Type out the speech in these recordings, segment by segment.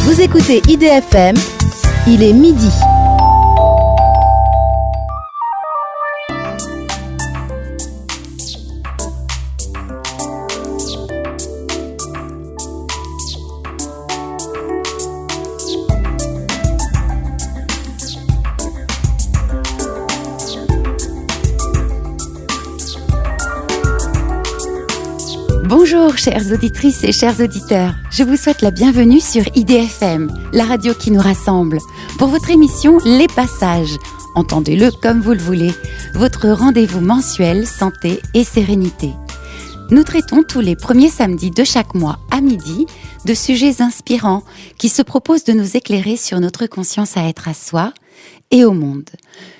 Vous écoutez IDFM, il est midi. Bonjour chères auditrices et chers auditeurs, je vous souhaite la bienvenue sur IDFM, la radio qui nous rassemble, pour votre émission Les Passages. Entendez-le comme vous le voulez, votre rendez-vous mensuel santé et sérénité. Nous traitons tous les premiers samedis de chaque mois à midi de sujets inspirants qui se proposent de nous éclairer sur notre conscience à être à soi et au monde.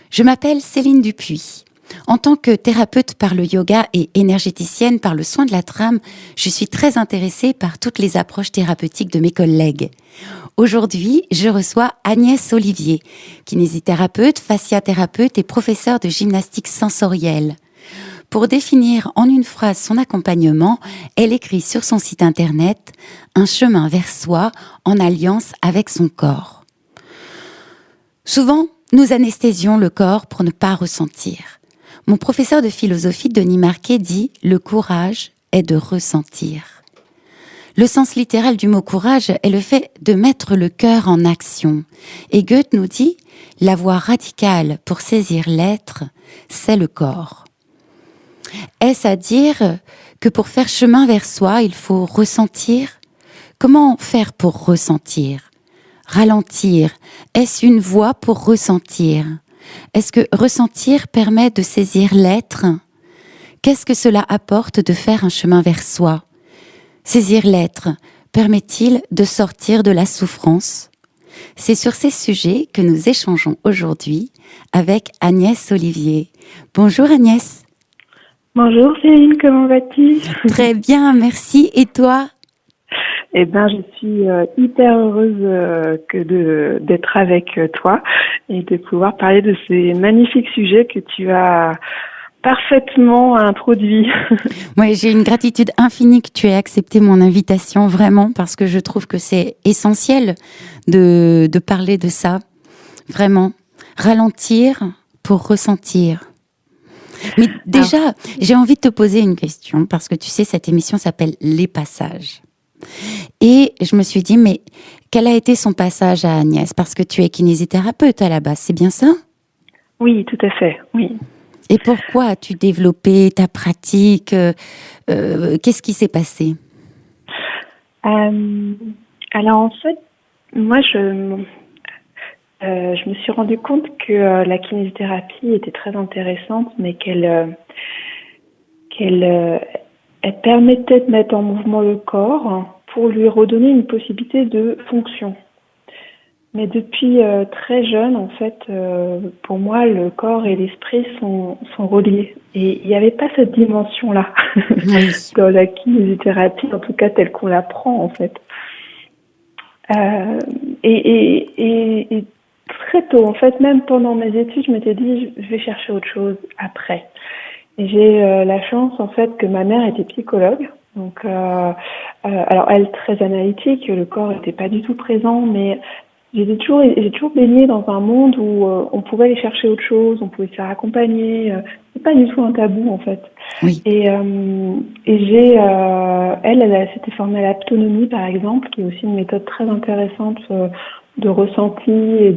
Je m'appelle Céline Dupuis. En tant que thérapeute par le yoga et énergéticienne par le soin de la trame, je suis très intéressée par toutes les approches thérapeutiques de mes collègues. Aujourd'hui, je reçois Agnès Olivier, kinésithérapeute, fasciathérapeute et professeure de gymnastique sensorielle. Pour définir en une phrase son accompagnement, elle écrit sur son site internet « Un chemin vers soi en alliance avec son corps ». Souvent, nous anesthésions le corps pour ne pas ressentir. Mon professeur de philosophie, Denis Marquet, dit « Le courage est de ressentir ». Le sens littéral du mot courage est le fait de mettre le cœur en action. Et Goethe nous dit « La voie radicale pour saisir l'être, c'est le corps ». Est-ce à dire que pour faire chemin vers soi, il faut ressentir ? Comment faire pour ressentir ? Ralentir, est-ce une voie pour ressentir ? Est-ce que ressentir permet de saisir l'être ? Qu'est-ce que cela apporte de faire un chemin vers soi ? Saisir l'être permet-il de sortir de la souffrance ? C'est sur ces sujets que nous échangeons aujourd'hui avec Agnès Olivier. Bonjour Agnès. Bonjour Céline, comment vas-tu ? Très bien, merci. Et toi ? Eh bien, je suis hyper heureuse d'être avec toi et de pouvoir parler de ces magnifiques sujets que tu as parfaitement introduits. Moi, j'ai une gratitude infinie que tu aies accepté mon invitation, vraiment, parce que je trouve que c'est essentiel de parler de ça. Vraiment, ralentir pour ressentir. Mais déjà, j'ai envie de te poser une question, parce que tu sais, cette émission s'appelle « Les Passages ». Et je me suis dit, mais quel a été son passage à Agnès ? Parce que tu es kinésithérapeute à la base, c'est bien ça ? Oui, tout à fait, oui. Et pourquoi as-tu développé ta pratique ? Qu'est-ce qui s'est passé ? Alors en fait, moi je me suis rendu compte que la kinésithérapie était très intéressante, mais qu'elle permettait de mettre en mouvement le corps pour lui redonner une possibilité de fonction. Mais depuis très jeune, en fait, pour moi, le corps et l'esprit sont reliés. Et il n'y avait pas cette dimension-là dans la kinésithérapie, en tout cas telle qu'on l'apprend, en fait. Et très tôt, en fait, même pendant mes études, je m'étais dit, je vais chercher autre chose après. Et j'ai la chance, en fait, que ma mère était psychologue. Donc, alors elle très analytique, le corps n'était pas du tout présent, mais j'ai toujours baigné dans un monde où on pouvait aller chercher autre chose, on pouvait se faire accompagner. C'est pas du tout un tabou, en fait. Oui. Et j'ai, elle s'était formée à l'autonomie, par exemple, qui est aussi une méthode très intéressante de ressenti et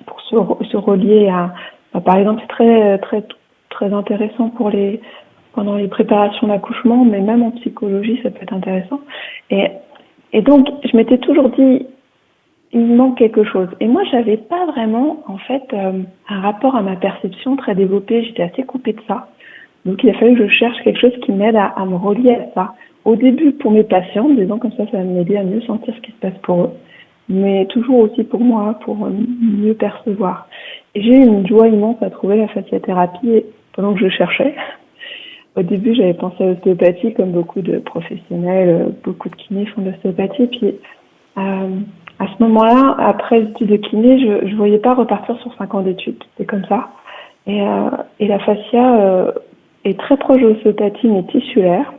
pour se relier à, par exemple, c'est très intéressant pendant les préparations d'accouchement, mais même en psychologie, ça peut être intéressant. Et donc, je m'étais toujours dit, il me manque quelque chose. Et moi, j'avais pas vraiment, en fait, un rapport à ma perception très développé. J'étais assez coupée de ça. Donc, il a fallu que je cherche quelque chose qui m'aide à me relier à ça. Au début, pour mes patients, en disant comme ça va m'aider à mieux sentir ce qui se passe pour eux. Mais toujours aussi pour moi, pour mieux percevoir. Et j'ai eu une joie immense à trouver la fasciathérapie pendant que je cherchais. Au début, j'avais pensé à l'ostéopathie, comme beaucoup de professionnels, beaucoup de kinés font de l'ostéopathie. Puis, à ce moment-là, après les études de kiné, je voyais pas repartir sur 5 ans d'études. C'est comme ça. Et la fascia est très proche de l'ostéopathie, mais tissulaire.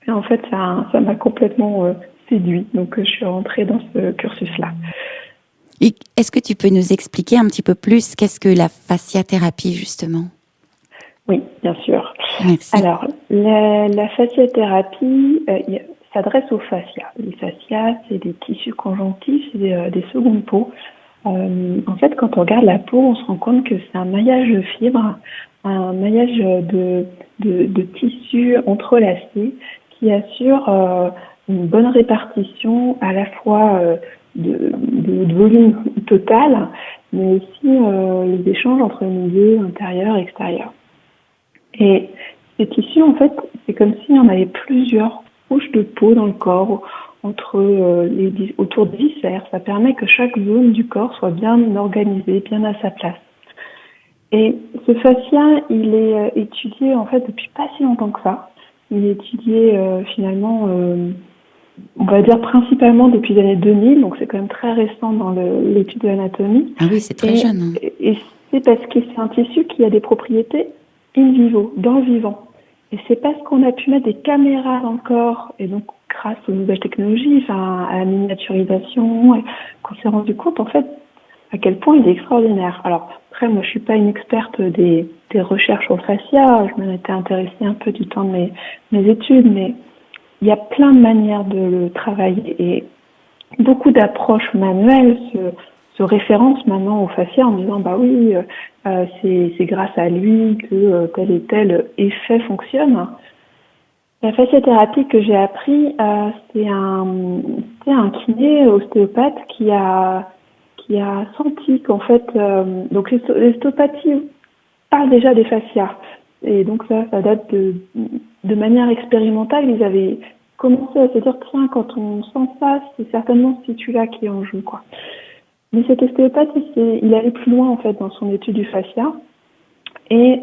Et en fait, ça m'a complètement séduit. Donc, je suis rentrée dans ce cursus-là. Et est-ce que tu peux nous expliquer un petit peu plus qu'est-ce que la fasciathérapie, justement ? Oui, bien sûr. Merci. Alors, la fasciathérapie s'adresse aux fascias. Les fascias, c'est des tissus conjonctifs, c'est des secondes peaux. En fait, quand on regarde la peau, on se rend compte que c'est un maillage de fibres, un maillage de tissus entrelacés qui assure une bonne répartition à la fois de volume total, mais aussi les échanges entre milieu intérieur et extérieur. Et ces tissus, en fait, c'est comme s'il y en avait plusieurs couches de peau dans le corps, autour des viscères. Ça permet que chaque zone du corps soit bien organisée, bien à sa place. Et ce fascia, il est étudié, en fait, depuis pas si longtemps que ça. Il est étudié, finalement, on va dire principalement depuis les années 2000, donc c'est quand même très récent dans l'étude de l'anatomie. Ah oui, c'est très jeune. Et c'est parce que c'est un tissu qui a des propriétés in vivo, dans le vivant. Et c'est parce qu'on a pu mettre des caméras dans le corps, et donc grâce aux nouvelles technologies, à la miniaturisation, qu'on s'est rendu compte en fait à quel point il est extraordinaire. Alors après, moi je suis pas une experte des recherches sur le fascia, je m'en étais intéressée un peu du temps de mes études, mais il y a plein de manières de le travailler et beaucoup d'approches manuelles se référencent maintenant au fascia en disant bah oui, c'est grâce à lui que tel et tel effet fonctionne. La fasciathérapie que j'ai appris, c'est un kiné ostéopathe qui a senti qu'en fait, donc l'ostéopathie parle déjà des fascias. Et donc ça date de manière expérimentale. Ils avaient commencé à se dire, tiens, quand on sent ça, c'est certainement ce tissu-là qui est en jeu, quoi. Mais cet ostéopathe, il allait plus loin, en fait, dans son étude du fascia. Et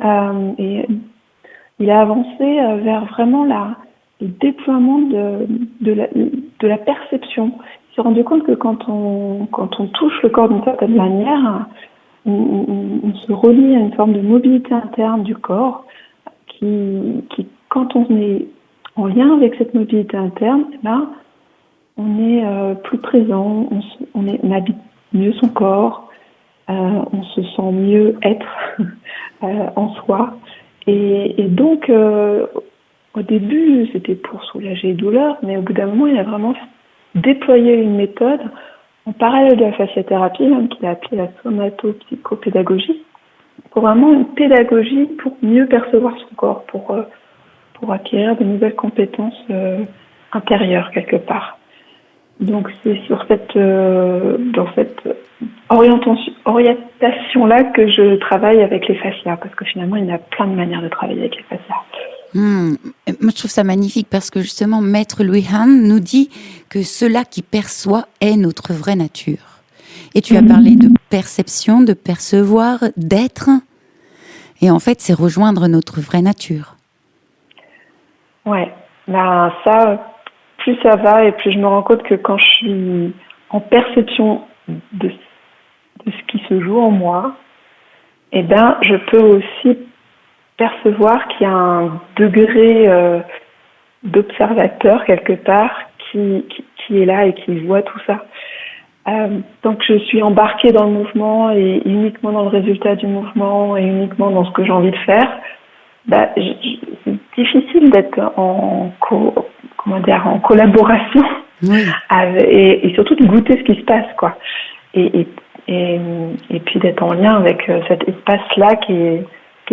il a avancé vers vraiment le déploiement de la perception. Il s'est rendu compte que quand on touche le corps d'une certaine manière, on se relie à une forme de mobilité interne du corps qui quand on est en lien avec cette mobilité interne, eh ben, on est plus présent, on habite mieux son corps, on se sent mieux être en soi. Et donc, au début, c'était pour soulager les douleurs, mais au bout d'un moment, il a vraiment déployé une méthode en parallèle de la fasciathérapie, même qu'il a appelée la somatopsychopédagogie, pour vraiment une pédagogie pour mieux percevoir son corps, pour acquérir de nouvelles compétences intérieures quelque part. Donc c'est dans cette orientation-là que je travaille avec les fascias, parce que finalement il y a plein de manières de travailler avec les fascias. Moi je trouve ça magnifique parce que justement Maître Louis Hahn nous dit que cela qui perçoit est notre vraie nature. Et tu as parlé de perception, de percevoir, d'être, et en fait c'est rejoindre notre vraie nature. Ouais, ben ça, plus ça va et plus je me rends compte que quand je suis en perception de ce qui se joue en moi, eh ben je peux aussi percevoir qu'il y a un degré d'observateur quelque part qui est là et qui voit tout ça. Donc je suis embarquée dans le mouvement et uniquement dans le résultat du mouvement et uniquement dans ce que j'ai envie de faire. Bah, c'est difficile d'être en collaboration et surtout de goûter ce qui se passe, quoi. Et puis d'être en lien avec cet espace-là qui est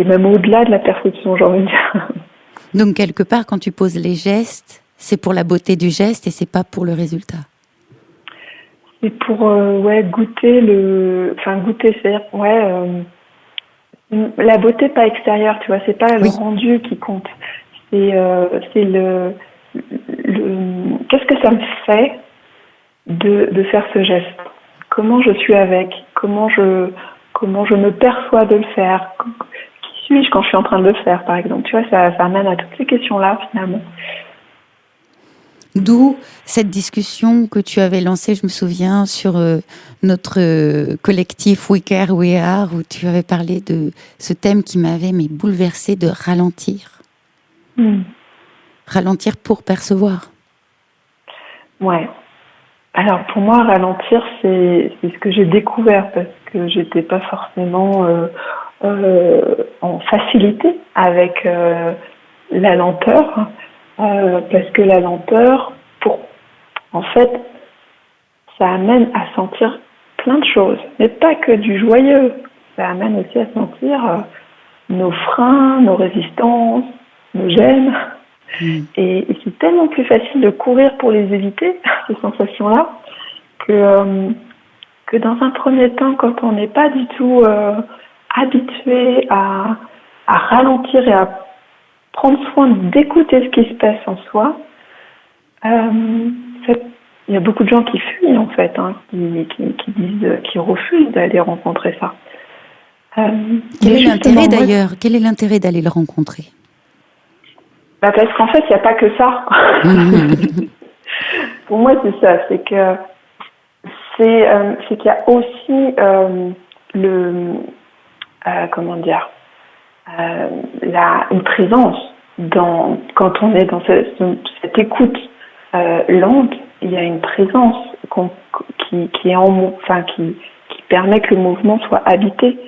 même au-delà de la perception, j'ai envie de dire. Donc quelque part, quand tu poses les gestes, c'est pour la beauté du geste et c'est pas pour le résultat. C'est pour goûter c'est-à-dire la beauté pas extérieure, tu vois, c'est pas le rendu qui compte. C'est le qu'est-ce que ça me fait de faire ce geste? Comment je suis avec? Comment je me perçois de le faire? Qui suis-je quand je suis en train de le faire, par exemple? Tu vois, ça amène à toutes ces questions-là, finalement. D'où cette discussion que tu avais lancée, je me souviens, sur notre collectif We Care, We Are, où tu avais parlé de ce thème qui m'avait bouleversée, de ralentir. Ralentir pour percevoir. Ouais. Alors pour moi, ralentir, c'est ce que j'ai découvert parce que j'étais pas forcément en facilité avec la lenteur, parce que la lenteur, en fait, ça amène à sentir plein de choses, mais pas que du joyeux. Ça amène aussi à sentir nos freins, nos résistances, nos gênes. Et c'est tellement plus facile de courir pour les éviter, ces sensations-là, que dans un premier temps, quand on n'est pas du tout habitué à ralentir et à prendre soin d'écouter ce qui se passe en soi, il y a beaucoup de gens qui fuient en fait, qui refusent d'aller rencontrer ça. Quel est l'intérêt d'ailleurs ? Quel est l'intérêt d'aller le rencontrer ? Parce qu'en fait, il n'y a pas que ça. Pour moi, c'est ça. C'est qu'il y a aussi une présence quand on est dans cette écoute lente. Il y a une présence qui permet que le mouvement soit habité.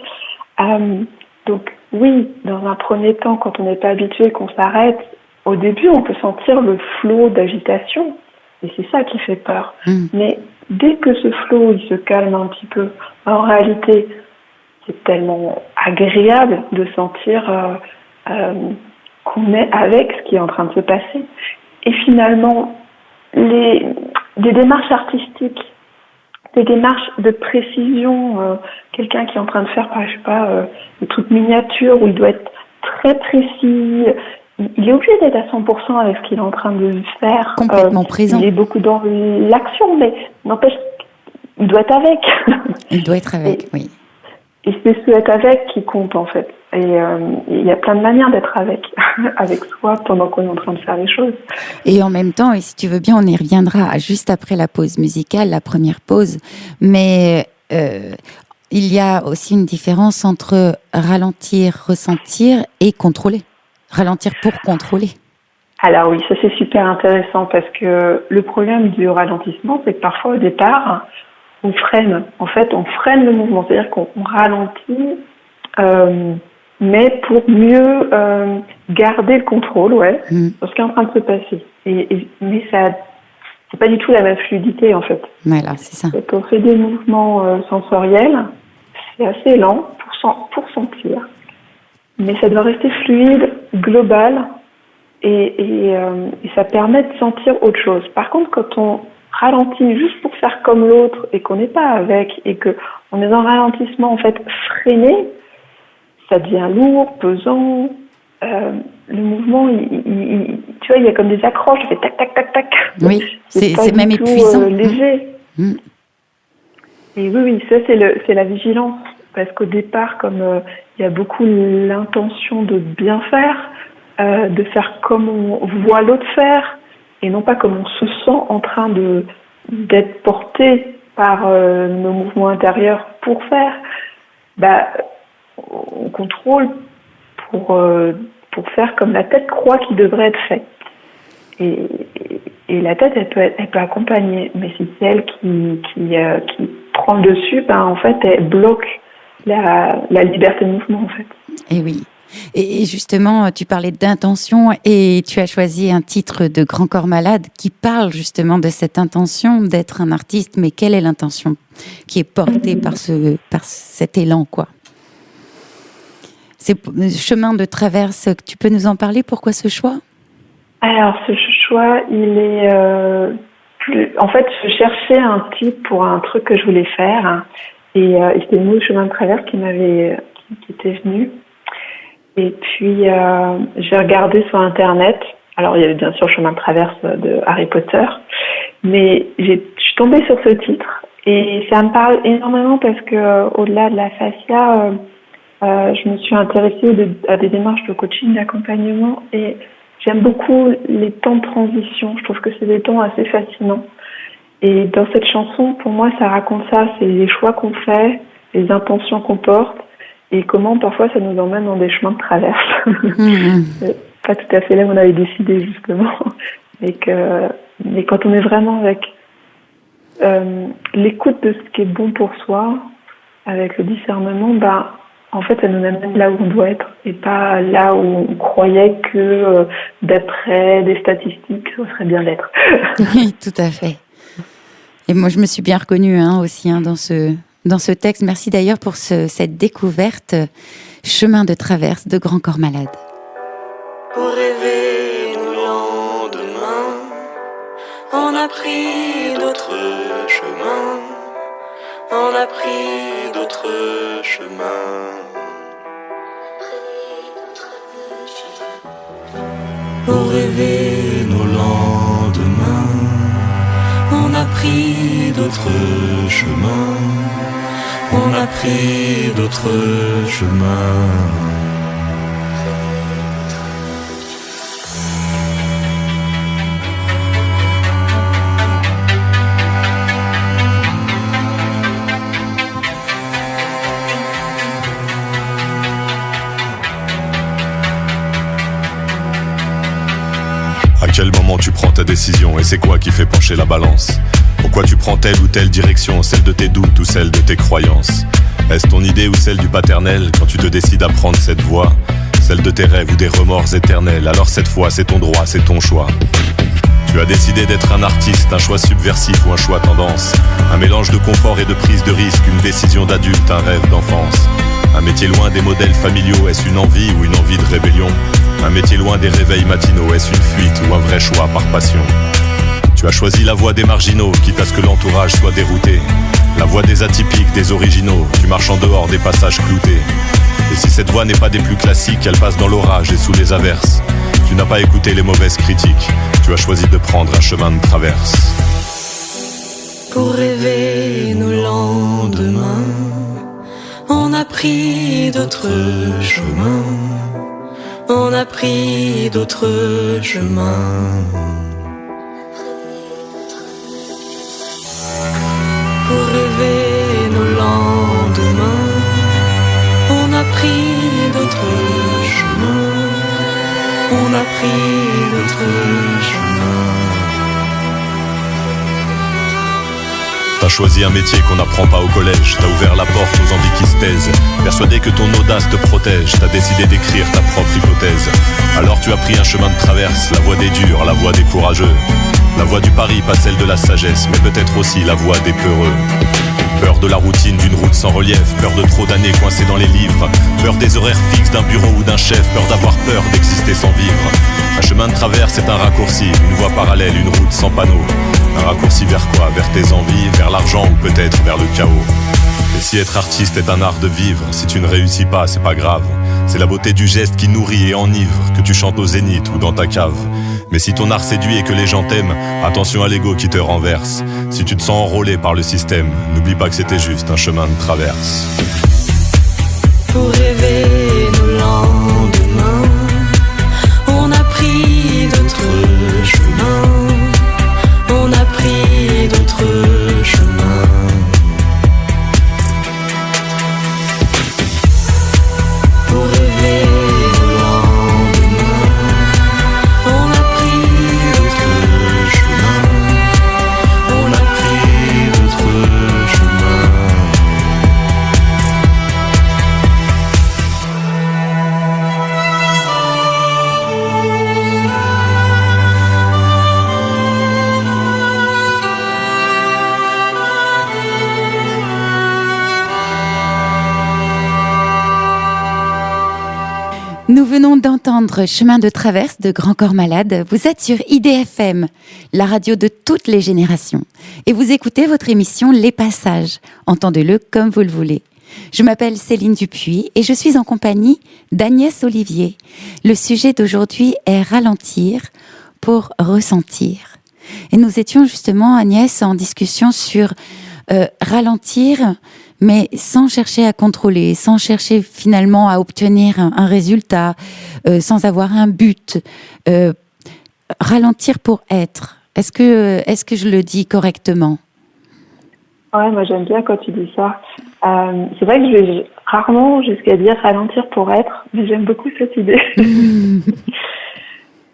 Donc oui, dans un premier temps, quand on n'est pas habitué, qu'on s'arrête, au début, on peut sentir le flot d'agitation, et c'est ça qui fait peur. Mais dès que ce flot il se calme un petit peu, en réalité, c'est tellement agréable de sentir qu'on est avec ce qui est en train de se passer. Et finalement, des démarches artistiques, des démarches de précision, quelqu'un qui est en train de faire, des trucs miniatures où il doit être très précis, il est obligé d'être à 100% avec ce qu'il est en train de faire. Complètement présent. Il est beaucoup dans l'action, mais n'empêche, il doit être avec. Il doit être avec, oui. Et c'est ce être avec qui compte en fait. Et il y a plein de manières d'être avec soi pendant qu'on est en train de faire les choses. Et en même temps, et si tu veux bien, on y reviendra juste après la pause musicale, la première pause. Mais il y a aussi une différence entre ralentir, ressentir et contrôler. Ralentir pour contrôler. Alors oui, ça c'est super intéressant parce que le problème du ralentissement, c'est que parfois au départ, on freine. En fait, on freine le mouvement, c'est-à-dire qu'on ralentit, mais pour mieux garder le contrôle, sur ce qui est en train de se passer. Mais ça, c'est pas du tout la même fluidité en fait. Voilà, c'est ça. Quand on fait des mouvements sensoriels, c'est assez lent pour sentir. Mais ça doit rester fluide, global, et ça permet de sentir autre chose. Par contre, quand on ralentit juste pour faire comme l'autre et qu'on n'est pas avec, et qu'on est dans un ralentissement en fait freiné, ça devient lourd, pesant. Le mouvement, tu vois, il y a comme des accroches, ça fait tac, tac, tac, tac. Oui, c'est même épuisant. Léger. Et oui, ça c'est la vigilance. Parce qu'au départ, comme il y a beaucoup l'intention de bien faire, de faire comme on voit l'autre faire, et non pas comme on se sent en train d'être porté par nos mouvements intérieurs pour faire, on contrôle pour faire comme la tête croit qu'il devrait être fait. Et la tête, elle peut accompagner, mais c'est elle qui prend le dessus, en fait, elle bloque la liberté de mouvement, en fait. Et oui. Et justement, tu parlais d'intention et tu as choisi un titre de Grand Corps Malade qui parle justement de cette intention d'être un artiste. Mais quelle est l'intention qui est portée par cet élan, quoi? C'est chemin de traverse. Tu peux nous en parler? Pourquoi ce choix? Alors, ce choix, il est... En fait, je cherchais un titre pour un truc que je voulais faire. Et c'était le mot chemin de traverse qui était venu. Et puis, j'ai regardé sur Internet. Alors, il y avait bien sûr Chemin de traverse de Harry Potter. Mais je suis tombée sur ce titre. Et ça me parle énormément parce que au-delà de la fascia, je me suis intéressée à des démarches de coaching, d'accompagnement. Et j'aime beaucoup les temps de transition. Je trouve que c'est des temps assez fascinants. Et dans cette chanson, pour moi, ça raconte ça. C'est les choix qu'on fait, les intentions qu'on porte. Et comment parfois ça nous emmène dans des chemins de traverse. Pas tout à fait là où on avait décidé justement. Mais quand on est vraiment avec l'écoute de ce qui est bon pour soi, avec le discernement, en fait, ça nous amène là où on doit être et pas là où on croyait que d'après des statistiques, ça serait bien d'être. Oui, tout à fait. Et moi, je me suis bien reconnue aussi dans ce texte. Merci d'ailleurs pour cette découverte, Chemin de traverse de Grand Corps Malade. Pour rêver nos lendemains, on a pris d'autres chemins, on a pris d'autres chemins. Pour rêver nos lendemains, on a pris d'autres chemins, on a pris d'autres chemins. À quel moment tu prends ta décision et c'est quoi qui fait pencher la balance? Pourquoi tu prends telle ou telle direction, celle de tes doutes ou celle de tes croyances? Est-ce ton idée ou celle du paternel quand tu te décides à prendre cette voie? Celle de tes rêves ou des remords éternels? Alors cette fois c'est ton droit, c'est ton choix. Tu as décidé d'être un artiste, un choix subversif ou un choix tendance, un mélange de confort et de prise de risque, une décision d'adulte, un rêve d'enfance. Un métier loin des modèles familiaux, est-ce une envie ou une envie de rébellion? Un métier loin des réveils matinaux, est-ce une fuite ou un vrai choix par passion? Tu as choisi la voie des marginaux, quitte à ce que l'entourage soit dérouté. La voie des atypiques, des originaux, tu marches en dehors des passages cloutés. Et si cette voie n'est pas des plus classiques, elle passe dans l'orage et sous les averses. Tu n'as pas écouté les mauvaises critiques, tu as choisi de prendre un chemin de traverse. Pour rêver nos lendemains, on a pris d'autres chemins, on a pris d'autres chemins. Pour rêver nos lendemains, on a pris d'autres chemins, on a pris d'autres chemins. T'as choisi un métier qu'on n'apprend pas au collège, t'as ouvert la porte aux envies qui se taisent, persuadé que ton audace te protège, t'as décidé d'écrire ta propre hypothèse. Alors tu as pris un chemin de traverse, la voie des durs, la voie des courageux, la voie du pari, pas celle de la sagesse, mais peut-être aussi la voie des peureux. Peur de la routine d'une route sans relief, peur de trop d'années coincées dans les livres, peur des horaires fixes d'un bureau ou d'un chef, peur d'avoir peur d'exister sans vivre. Un chemin de traverse est un raccourci, une voie parallèle, une route sans panneau. Un raccourci vers quoi? Vers tes envies, vers l'argent ou peut-être vers le chaos. Et si être artiste est un art de vivre, si tu ne réussis pas, c'est pas grave. C'est la beauté du geste qui nourrit et enivre, que tu chantes au zénith ou dans ta cave. Mais si ton art séduit et que les gens t'aiment, attention à l'ego qui te renverse. Si tu te sens enrôlé par le système, n'oublie pas que c'était juste un chemin de traverse. Pour rêver nos lendemains, on a pris d'autres chemins, on a pris d'autres chemins. Pour rêver nos lendemains, on a pris d'autres chemins, on a pris d'autres chemins. Nous venons d'entendre Chemin de traverse de Grand Corps Malade. Vous êtes sur IDFM, la radio de toutes les générations. Et vous écoutez votre émission Les Passages. Entendez-le comme vous le voulez. Je m'appelle Céline Dupuis et je suis en compagnie d'Agnès Olivier. Le sujet d'aujourd'hui est ralentir pour ressentir. Et nous étions justement, Agnès, en discussion sur ralentir, mais sans chercher à contrôler, sans chercher finalement à obtenir un résultat, sans avoir un but. Ralentir pour être. Est-ce que je le dis correctement? Ouais, moi j'aime bien quand tu dis ça. C'est vrai que je vais rarement jusqu'à dire ralentir pour être, mais j'aime beaucoup cette idée.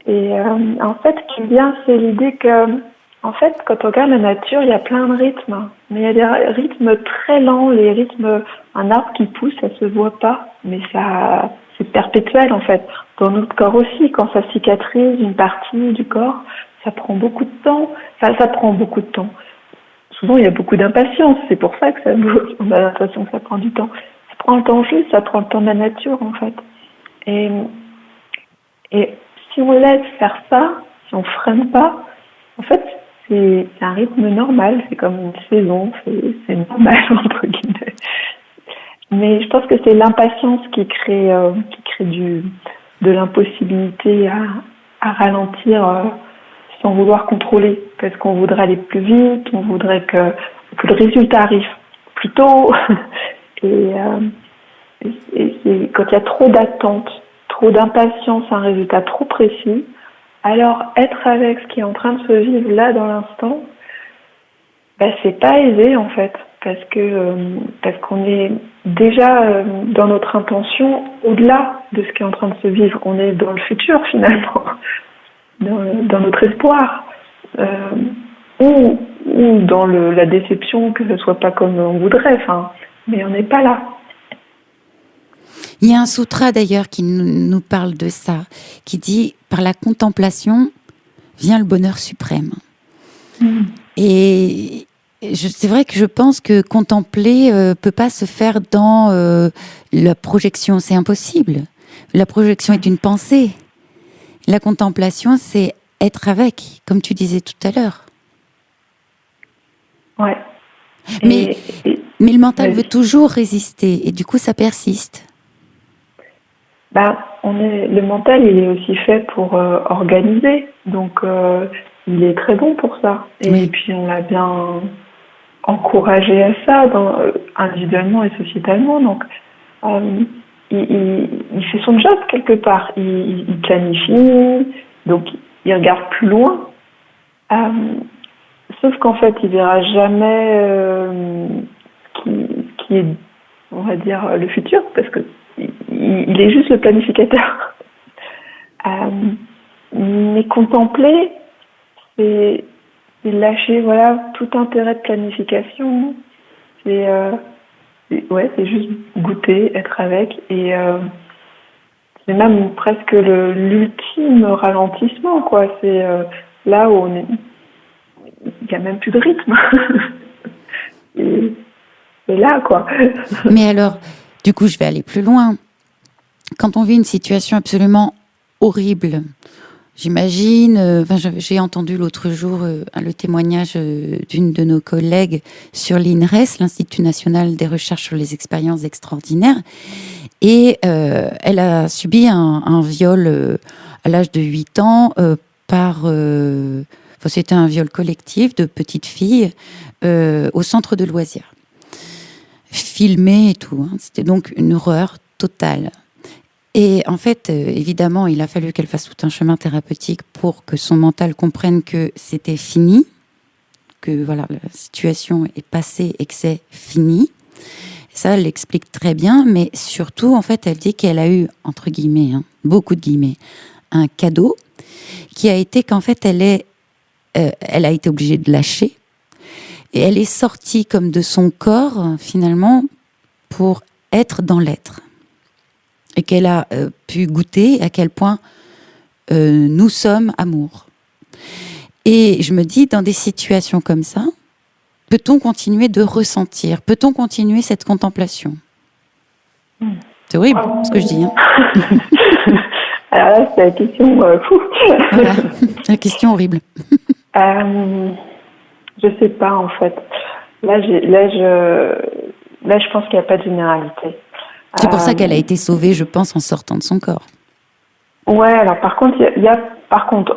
Et en fait, ce qui est bien, c'est l'idée que, en fait, quand on regarde la nature, il y a plein de rythmes. Mais il y a des rythmes très lents, les rythmes, un arbre qui pousse, ça se voit pas, mais ça, c'est perpétuel en fait. Dans notre corps aussi, quand ça cicatrise une partie du corps, ça prend beaucoup de temps. Enfin, ça prend beaucoup de temps. Souvent, il y a beaucoup d'impatience. C'est pour ça que ça bouge. On a l'impression que ça prend du temps. Ça prend le temps juste, ça prend le temps de la nature en fait. Et si on laisse faire ça, si on freine pas, en fait, c'est un rythme normal. C'est comme une saison. C'est normal entre guillemets. Mais je pense que c'est l'impatience qui crée de l'impossibilité à ralentir sans vouloir contrôler, parce qu'on voudrait aller plus vite, on voudrait que le résultat arrive plus tôt. Et quand il y a trop d'attente, trop d'impatience, un résultat trop précis, alors être avec ce qui est en train de se vivre là dans l'instant, c'est pas aisé en fait, parce qu'on est déjà dans notre intention au-delà de ce qui est en train de se vivre. On est dans le futur finalement, dans notre espoir, ou dans la déception que ce soit pas comme on voudrait. Mais on n'est pas là. Il y a un sutra d'ailleurs qui nous parle de ça, qui dit par la contemplation vient le bonheur suprême. Et c'est vrai que je pense que contempler peut pas se faire dans la projection, c'est impossible. La projection est une pensée. La contemplation, c'est être avec, comme tu disais tout à l'heure. Ouais. Mais le mental veut toujours résister et du coup ça persiste. Le mental, il est aussi fait pour organiser, donc il est très bon pour ça. Et puis on l'a bien encouragé à ça, individuellement et sociétalement. Donc il fait son job quelque part. Il planifie, donc il regarde plus loin. Sauf qu'en fait, il verra jamais qui est, on va dire, le futur, parce que il est juste le planificateur. Mais contempler, c'est lâcher tout intérêt de planification. C'est juste goûter, être avec, et c'est même presque l'ultime ralentissement, quoi. C'est là où il n'y a même plus de rythme. et là, quoi. Mais alors, du coup, je vais aller plus loin. Quand on vit une situation absolument horrible, j'imagine, j'ai entendu l'autre jour le témoignage d'une de nos collègues sur l'INRES, l'Institut national des recherches sur les expériences extraordinaires, et elle a subi un viol à l'âge de 8 ans c'était un viol collectif de petites filles au centre de loisirs. Filmé et tout. C'était donc une horreur totale. Et en fait, évidemment, il a fallu qu'elle fasse tout un chemin thérapeutique pour que son mental comprenne que c'était fini, que voilà, la situation est passée et que c'est fini. Ça, elle l'explique très bien, mais surtout, en fait, elle dit qu'elle a eu, entre guillemets, beaucoup de guillemets, un cadeau qui a été qu'en fait, elle a été obligée de lâcher. Et elle est sortie comme de son corps, finalement, pour être dans l'être. Et qu'elle a pu goûter à quel point nous sommes amour. Et je me dis, dans des situations comme ça, peut-on continuer de ressentir ? Peut-on continuer cette contemplation ? C'est horrible, ce que je dis. Alors là, c'est la question... Voilà, la question horrible. Je sais pas, en fait. Là, je pense qu'il n'y a pas de généralité. C'est pour ça qu'elle a été sauvée, je pense, en sortant de son corps. Ouais, alors par contre, il y a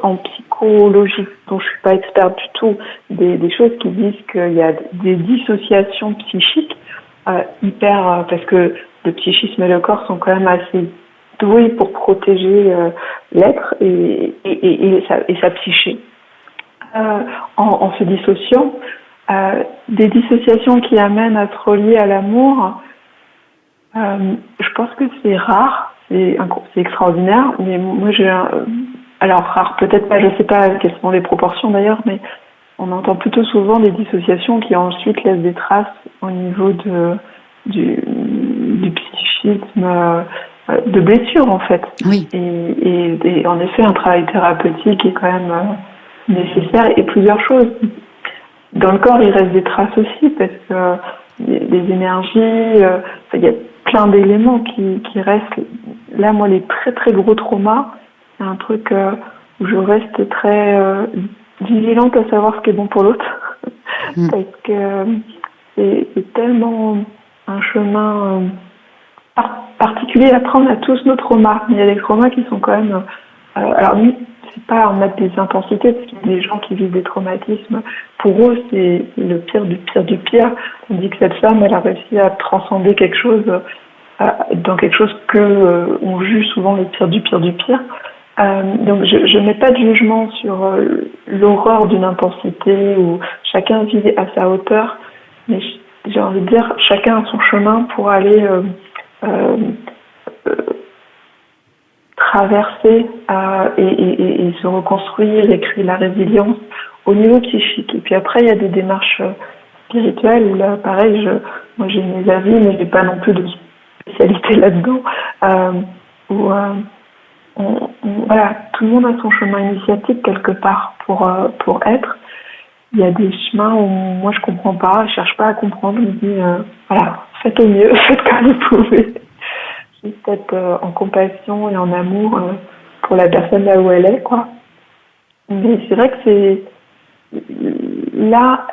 en psychologie, dont je suis pas experte du tout, des choses qui disent qu'il y a des dissociations psychiques parce que le psychisme et le corps sont quand même assez doués pour protéger l'être et sa psyché. En se dissociant, des dissociations qui amènent à se relier à l'amour, je pense que c'est rare, c'est extraordinaire, mais moi alors rare, peut-être pas, je sais pas quelles sont les proportions d'ailleurs, mais on entend plutôt souvent des dissociations qui ensuite laissent des traces au niveau du psychisme, de blessures en fait. Oui. Et en effet, un travail thérapeutique est quand même nécessaire, et plusieurs choses. Dans le corps, il reste des traces aussi, parce que les énergies, il y a plein d'éléments qui restent. Là, moi, les très très gros traumas, c'est un truc où je reste très vigilante à savoir ce qui est bon pour l'autre, parce que c'est tellement un chemin particulier à prendre. à tous nos traumas. Il y a des traumas qui sont quand même... alors oui, c'est pas en mettre des intensités, parce qu'il y a des gens qui vivent des traumatismes. Pour eux, c'est le pire du pire du pire. On dit que cette femme, elle a réussi à transcender quelque chose, dans quelque chose que on juge souvent le pire du pire du pire. Donc je mets pas de jugement sur l'horreur d'une intensité où chacun vit à sa hauteur, mais j'ai envie de dire chacun a son chemin pour aller traverser et se reconstruire et créer la résilience au niveau psychique. Et puis après, il y a des démarches spirituelles où là, pareil, moi j'ai mes avis, mais j'ai pas non plus de spécialité là-dedans. Voilà, tout le monde a son chemin initiatique quelque part pour être. Il y a des chemins où moi je comprends pas, je cherche pas à comprendre, je me dis voilà, faites au mieux, faites comme vous pouvez. Juste être en compassion et en amour pour la personne là où elle est, quoi. Mais c'est vrai que c'est là,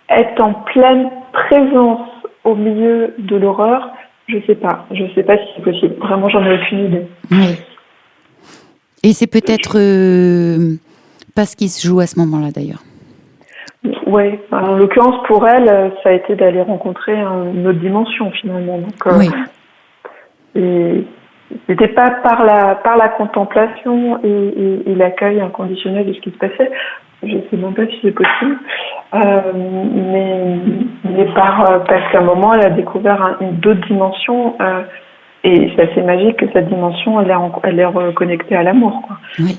être en pleine présence au milieu de l'horreur, je sais pas si c'est possible. Vraiment, j'en ai aucune idée. Oui. Et c'est peut-être pas ce qui se joue à ce moment-là, d'ailleurs. Oui, en l'occurrence pour elle, ça a été d'aller rencontrer une autre dimension finalement. Donc, Oui. et c'était pas par la contemplation et l'accueil inconditionnel de ce qui se passait. Je sais même pas si c'est possible, mais parce qu'à un moment elle a découvert d'autres dimensions. Et c'est assez magique que cette dimension, elle est reconnectée à l'amour, quoi. Oui.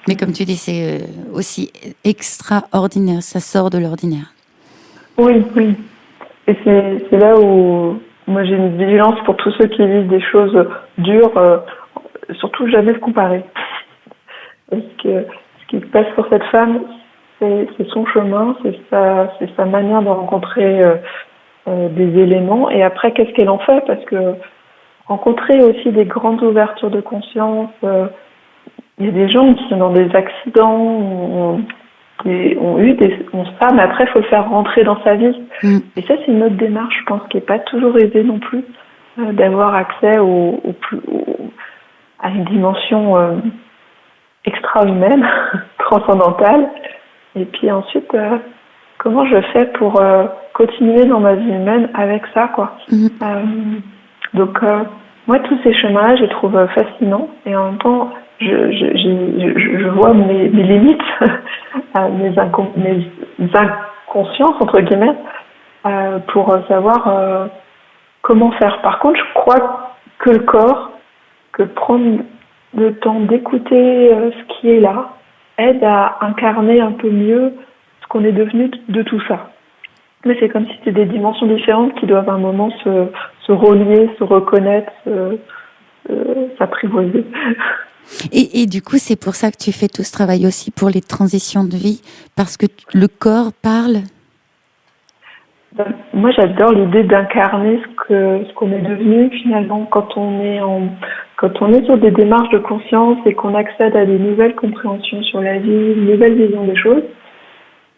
Mais comme tu dis, c'est aussi extraordinaire. Ça sort de l'ordinaire. Oui. Et c'est là où moi j'ai une vigilance pour tous ceux qui vivent des choses dures. Surtout jamais se comparer. Parce que ce qui se passe pour cette femme, c'est son chemin, c'est sa manière de rencontrer des éléments. Et après, qu'est-ce qu'elle en fait? Parce que rencontrer aussi des grandes ouvertures de conscience. Il y a des gens qui sont dans des accidents, ont eu ça, mais après il faut le faire rentrer dans sa vie. Et ça, c'est une autre démarche, je pense, qui n'est pas toujours aisée non plus, d'avoir accès à une dimension extra-humaine, transcendantale. Et puis ensuite, comment je fais pour continuer dans ma vie humaine avec ça, quoi. Donc, moi, tous ces chemins-là, je les trouve fascinants. Et en même temps, je vois mes limites, mes inconsciences, entre guillemets, pour savoir comment faire. Par contre, je crois que le corps, que prendre le temps d'écouter ce qui est là, aide à incarner un peu mieux ce qu'on est devenu de tout ça. Mais c'est comme si c'était des dimensions différentes qui doivent à un moment se relier, se reconnaître, s'apprivoiser. Et du coup, c'est pour ça que tu fais tout ce travail aussi pour les transitions de vie, parce que le corps parle. Moi, j'adore l'idée d'incarner ce qu'on est devenu finalement quand on est sur des démarches de conscience et qu'on accède à des nouvelles compréhensions sur la vie, une nouvelle vision des choses.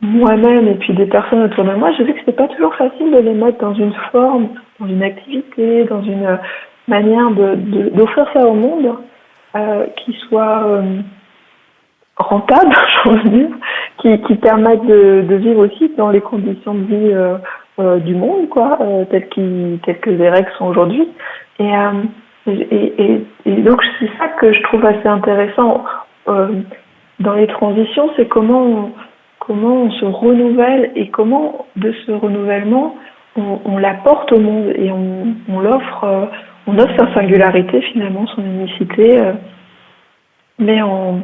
Moi-même et puis des personnes autour de moi, je sais que c'est pas toujours facile de les mettre dans une forme, dans une activité, dans une manière d'offrir ça au monde qui soit rentable, j'ai envie de dire, qui permette de vivre aussi dans les conditions de vie du monde, quoi, telles que les règles sont aujourd'hui. Et donc c'est ça que je trouve assez intéressant dans les transitions, c'est comment on se renouvelle et comment de ce renouvellement on l'apporte au monde et on l'offre, on offre sa singularité finalement, son unicité. mais en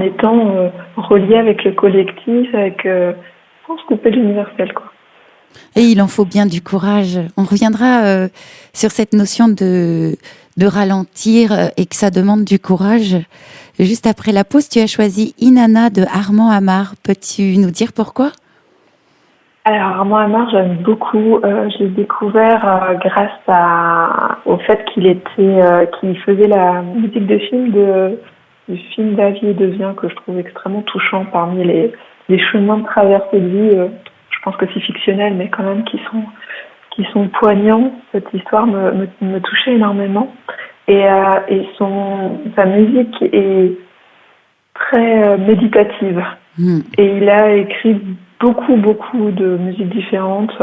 étant relié avec le collectif, sans se couper de l'universel, quoi. Et il en faut bien du courage. On reviendra sur cette notion de ralentir et que ça demande du courage. Juste après la pause, tu as choisi Inanna de Armand Amar. Peux-tu nous dire pourquoi ? Alors Armand Amar, j'aime beaucoup. Je l'ai découvert grâce au fait qu'il faisait la musique de film du film d'Avier Devient, que je trouve extrêmement touchant parmi les chemins de traversée de vie. Je pense que c'est fictionnel, mais quand même qui sont poignants. Cette histoire me touchait énormément. Et sa musique est très méditative. Et il a écrit beaucoup de musiques différentes.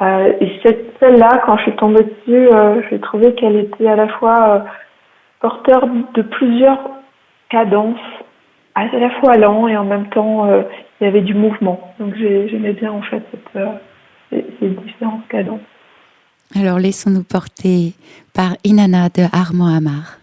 Et celle-là, quand je suis tombée dessus, j'ai trouvé qu'elle était à la fois porteur de plusieurs cadences, à la fois lent et en même temps il y avait du mouvement. Donc j'aimais bien en fait ces différentes cadences. Alors laissons-nous porter par Inanna de Armand Amar.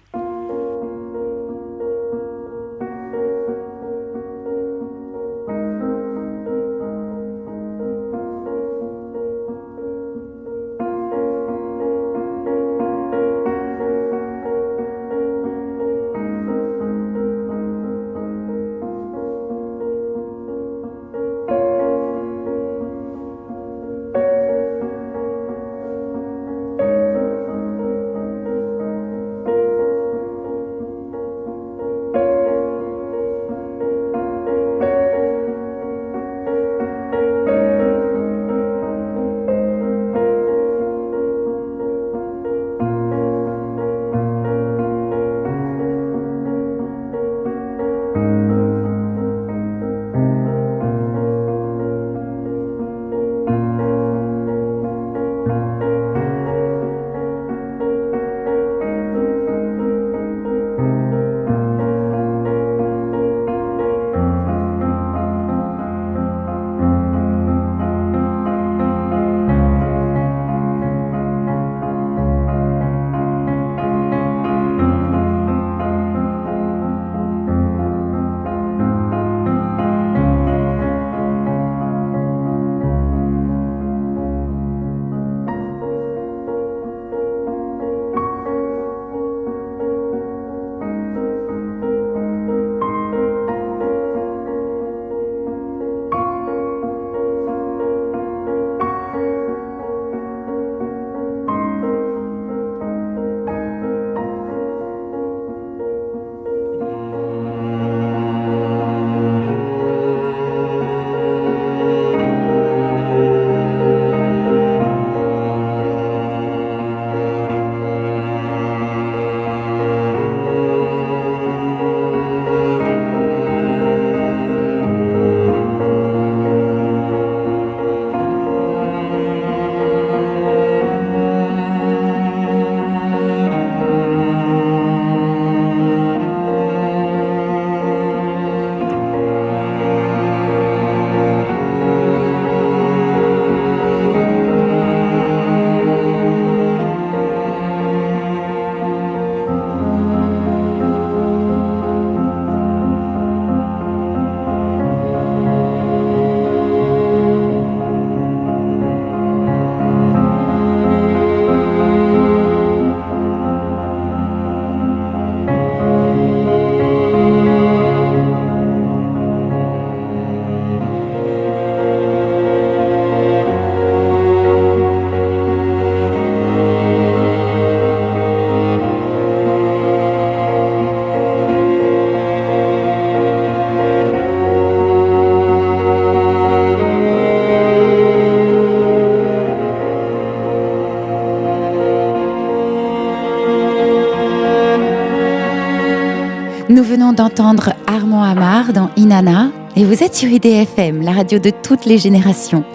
Nous venons d'entendre Armand Amar dans Inanna et vous êtes sur IDFM, la radio de toutes les générations.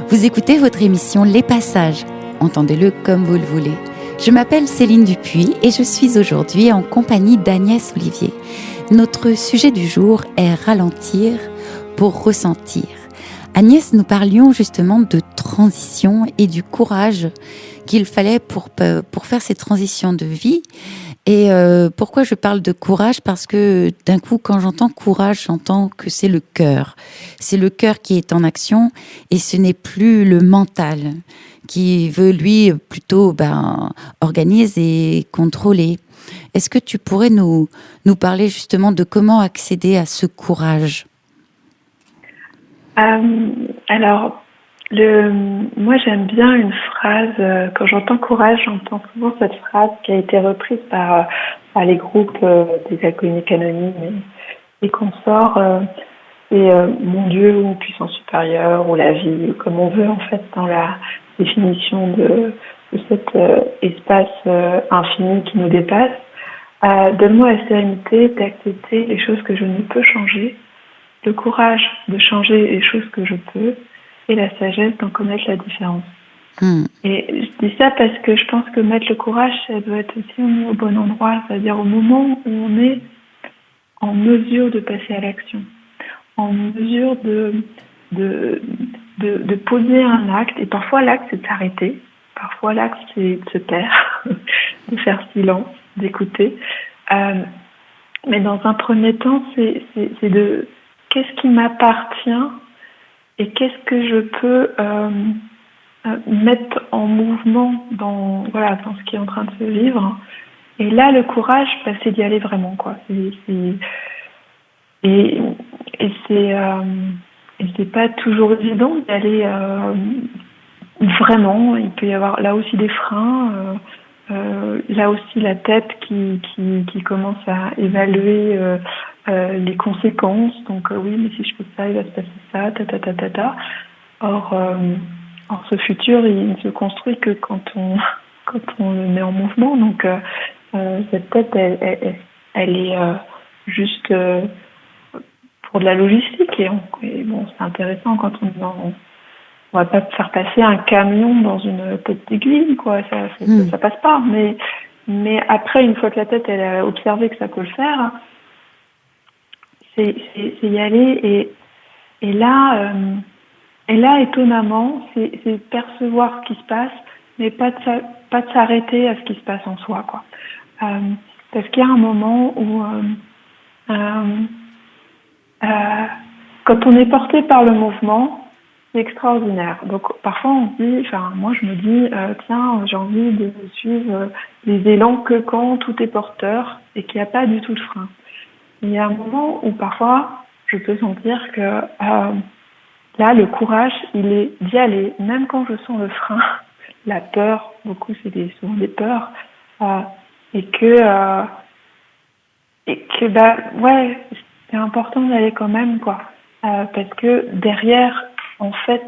Vous écoutez votre émission Les Passages. Entendez-le comme vous le voulez. Je m'appelle Céline Dupuis et je suis aujourd'hui en compagnie d'Agnès Olivier. Notre sujet du jour est ralentir pour ressentir. Agnès, nous parlions justement de transition et du courage qu'il fallait pour faire ces transitions de vie. Et pourquoi je parle de courage? Parce que d'un coup, quand j'entends courage, j'entends que c'est le cœur. C'est le cœur qui est en action et ce n'est plus le mental qui veut, lui, plutôt organiser et contrôler. Est-ce que tu pourrais nous parler justement de comment accéder à ce courage? Alors, moi j'aime bien une phrase, quand j'entends courage, j'entends souvent cette phrase qui a été reprise par les groupes des alcooliques anonymes et consorts, c'est mon Dieu ou puissance supérieure ou la vie, comme on veut en fait dans la définition de cet espace infini qui nous dépasse. Donne-moi la sérénité d'accepter les choses que je ne peux changer, le courage de changer les choses que je peux et la sagesse d'en connaître la différence. Et je dis ça parce que je pense que mettre le courage, ça doit être aussi mis au bon endroit, c'est-à-dire au moment où on est en mesure de passer à l'action, en mesure de poser un acte. Et parfois l'acte c'est de s'arrêter, parfois l'acte c'est de se taire, de faire silence, d'écouter. Mais dans un premier temps, c'est de qu'est-ce qui m'appartient et qu'est-ce que je peux mettre en mouvement dans ce qui est en train de se vivre. Et là, le courage, c'est d'y aller vraiment, quoi. Et c'est pas toujours évident d'y aller vraiment. Il peut y avoir là aussi des freins. Là aussi la tête qui commence à évaluer les conséquences. Donc oui, mais si je fais ça, il va se passer ça, Or ce futur, il ne se construit que quand on le met en mouvement. Donc cette tête, elle est juste pour de la logistique. Et bon, c'est intéressant quand on va pas faire passer un camion dans une tête d'aiguille, quoi. Ça passe pas. Mais après, une fois que la tête elle a observé que ça peut le faire, c'est y aller. Et là, étonnamment, c'est percevoir ce qui se passe, mais pas de s'arrêter à ce qui se passe en soi, quoi. Parce qu'il y a un moment où quand on est porté par le mouvement, c'est extraordinaire. Donc parfois on se dit, moi je me dis, tiens, j'ai envie de suivre les élans que quand tout est porteur et qu'il n'y a pas du tout de frein. Il y a un moment où parfois je peux sentir que là le courage, il est d'y aller, même quand je sens le frein, la peur, beaucoup c'est souvent des peurs, et que c'est important d'aller quand même, quoi, parce que derrière, en fait,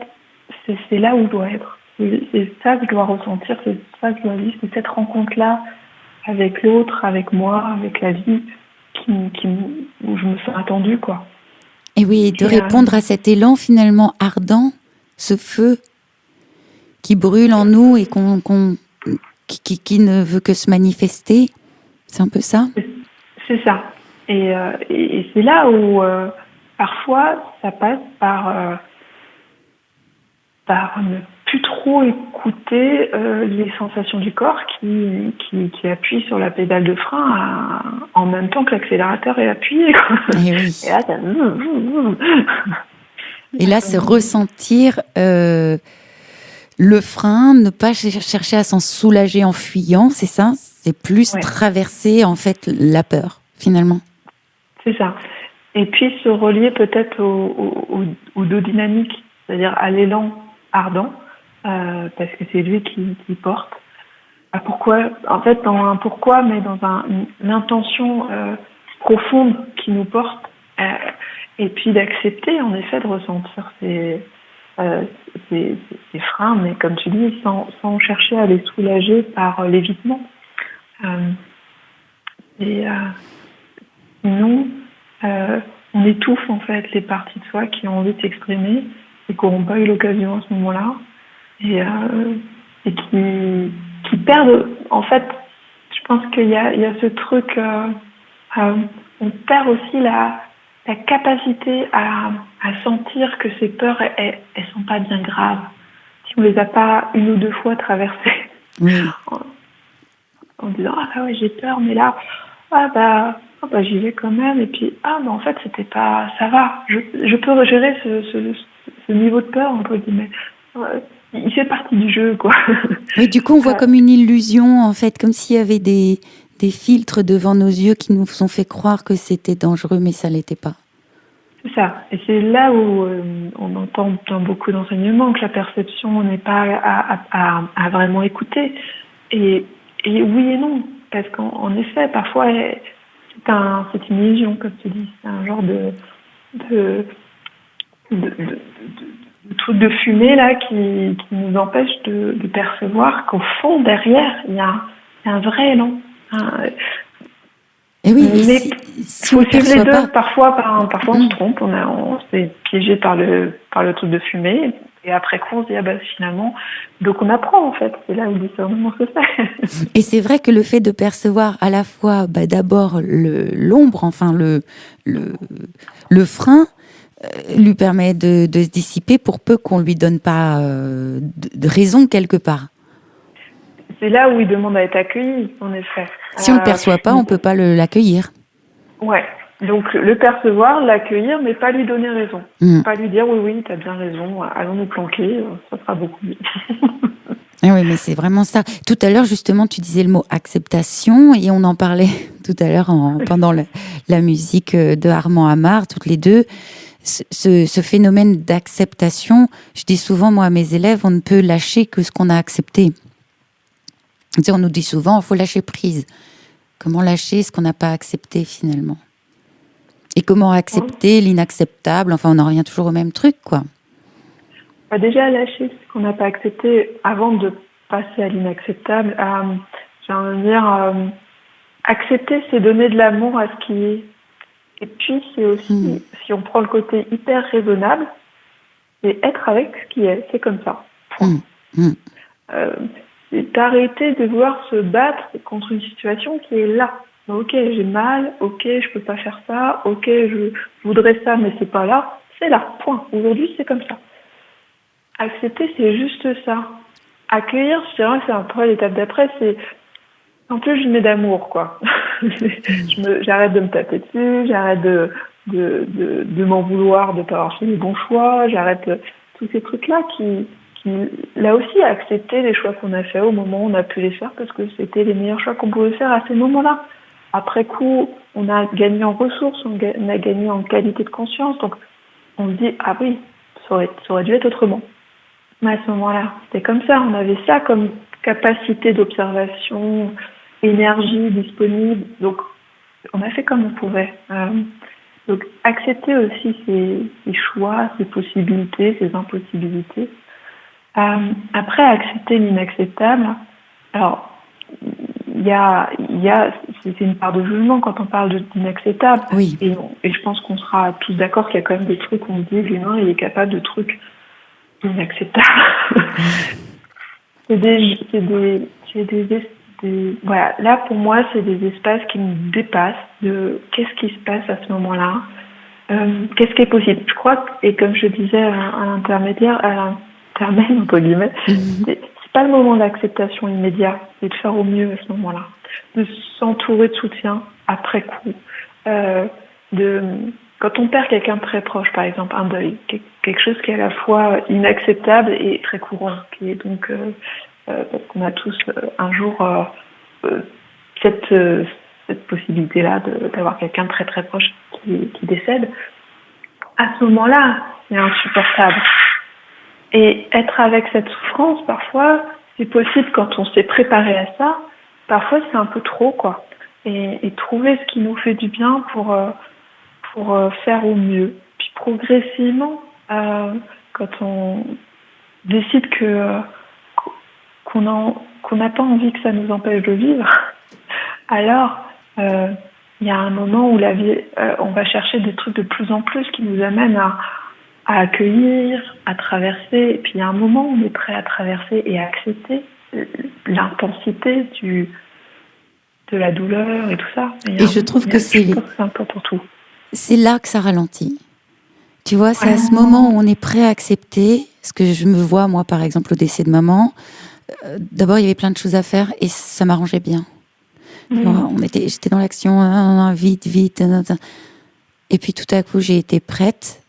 c'est là où je dois être. C'est ça que je dois ressentir, c'est ça que je dois vivre, c'est cette rencontre-là avec l'autre, avec moi, avec la vie, où je me sens attendue, quoi. Et oui, de répondre à cet élan finalement ardent, ce feu qui brûle en nous et qui ne veut que se manifester. C'est un peu ça? C'est ça. Et c'est là où parfois ça passe par ne plus trop écouter les sensations du corps qui appuient sur la pédale de frein en même temps que l'accélérateur est appuyé, quoi. Et oui. Et là, ça... Et là, c'est ressentir le frein, ne pas chercher à s'en soulager en fuyant, c'est ça? C'est plus traverser en fait la peur, finalement. C'est ça. Et puis se relier peut-être aux deux dynamiques, c'est-à-dire à l'élan ardent, parce que c'est lui qui porte. Pourquoi, en fait, dans un pourquoi, mais dans une intention profonde qui nous porte, et puis d'accepter, en effet, de ressentir ces freins, mais comme tu dis, sans chercher à les soulager par l'évitement. Sinon, on étouffe en fait les parties de soi qui ont envie de s'exprimer et qui n'auront pas eu l'occasion à ce moment-là, et qui perdent. En fait, je pense qu'il y a ce truc, on perd aussi la capacité à sentir que ces peurs, elles sont pas bien graves si on les a pas une ou deux fois traversées. Oui. en disant ah bah ouais j'ai peur, mais là j'y vais quand même, et puis mais en fait c'était pas, ça va, je peux gérer ce niveau de peur entre guillemets. Il fait partie du jeu, quoi. Oui, du coup, on voit comme une illusion, en fait, comme s'il y avait des filtres devant nos yeux qui nous ont fait croire que c'était dangereux, mais ça l'était pas. C'est ça. Et c'est là où on entend dans beaucoup d'enseignements que la perception n'est pas à vraiment écouter. Et oui et non. Parce qu'en effet, parfois, c'est une illusion, comme tu dis. C'est un genre de truc de fumée là qui nous empêche de percevoir qu'au fond, derrière, il y a un vrai élan. Et oui, mais si on faut suivre les deux. pas... Parfois on se trompe, on s'est piégé par le truc de fumée, et après coup on se dit finalement, donc on apprend en fait. C'est là où le discernement se fait. Et c'est vrai que le fait de percevoir à la fois d'abord l'ombre, enfin le frein, lui permet de se dissiper pour peu qu'on lui donne pas de raison quelque part. C'est là où il demande à être accueilli, en effet. Si on ne le perçoit pas, on ne peut pas l'accueillir. Ouais. Donc le percevoir, l'accueillir, mais pas lui donner raison. Pas lui dire oui, tu as bien raison, allons nous planquer, ça sera beaucoup mieux. Ah oui, mais c'est vraiment ça. Tout à l'heure, justement, tu disais le mot acceptation, et on en parlait tout à l'heure pendant la musique de Armand Amar, toutes les deux. Ce phénomène d'acceptation, je dis souvent, moi, à mes élèves, on ne peut lâcher que ce qu'on a accepté. On nous dit souvent, il faut lâcher prise. Comment lâcher ce qu'on n'a pas accepté finalement? Et comment accepter l'inacceptable? Enfin, on en revient toujours au même truc, quoi. Déjà, lâcher ce qu'on n'a pas accepté avant de passer à l'inacceptable. J'ai envie de dire, accepter, c'est donner de l'amour à ce qui est. Et puis, c'est aussi, si on prend le côté hyper raisonnable, c'est être avec ce qui est. C'est comme ça. C'est d'arrêter de vouloir se battre contre une situation qui est là. Ok, j'ai mal, ok, je peux pas faire ça, ok, je voudrais ça, mais c'est pas là. C'est là, point. Aujourd'hui, c'est comme ça. Accepter, c'est juste ça. Accueillir, je dirais, c'est un peu l'étape d'après, c'est en plus je mets d'amour, quoi. J'arrête de me taper dessus, j'arrête de m'en vouloir de pas avoir fait les bons choix, j'arrête tous ces trucs-là qui là aussi, accepter les choix qu'on a faits au moment où on a pu les faire parce que c'était les meilleurs choix qu'on pouvait faire à ces moments-là. Après coup, on a gagné en ressources, on a gagné en qualité de conscience. Donc, on se dit, ah oui, ça aurait dû être autrement. Mais à ce moment-là, c'était comme ça. On avait ça comme capacité d'observation, énergie disponible. Donc, on a fait comme on pouvait. Donc, accepter aussi ces choix, ces possibilités, ces impossibilités. Après, accepter l'inacceptable, alors, c'est une part de jugement quand on parle d'inacceptable. Oui. Et je pense qu'on sera tous d'accord qu'il y a quand même des trucs où on se dit l'humain, il est capable de trucs inacceptables. Voilà. Là, pour moi, c'est des espaces qui me dépassent de qu'est-ce qui se passe à ce moment-là, qu'est-ce qui est possible. Je crois, et comme je disais à l'intermédiaire, entre guillemets, c'est pas le moment d'acceptation immédiat, c'est de faire au mieux à ce moment-là, de s'entourer de soutien après coup, quand on perd quelqu'un de très proche, par exemple un deuil, quelque chose qui est à la fois inacceptable et très courant, qui est donc parce qu'on a tous un jour cette possibilité-là d'avoir quelqu'un de très très proche qui décède. À ce moment-là, c'est insupportable. Et être avec cette souffrance, parfois, c'est possible quand on s'est préparé à ça. Parfois, c'est un peu trop, quoi. Et trouver ce qui nous fait du bien pour faire au mieux. Puis progressivement, quand on décide qu'on n'a pas envie que ça nous empêche de vivre, alors il y a un moment où la vie, on va chercher des trucs de plus en plus qui nous amènent à accueillir, à traverser. Et puis il y a un moment où on est prêt à traverser et à accepter l'intensité de la douleur et tout ça. Et je trouve que c'est un peu pour tout. C'est là que ça ralentit. Tu vois, c'est à ce moment où on est prêt à accepter, ce que je me vois, moi, par exemple, au décès de maman. D'abord, il y avait plein de choses à faire et ça m'arrangeait bien. J'étais dans l'action, vite. Et puis tout à coup, j'ai été prête.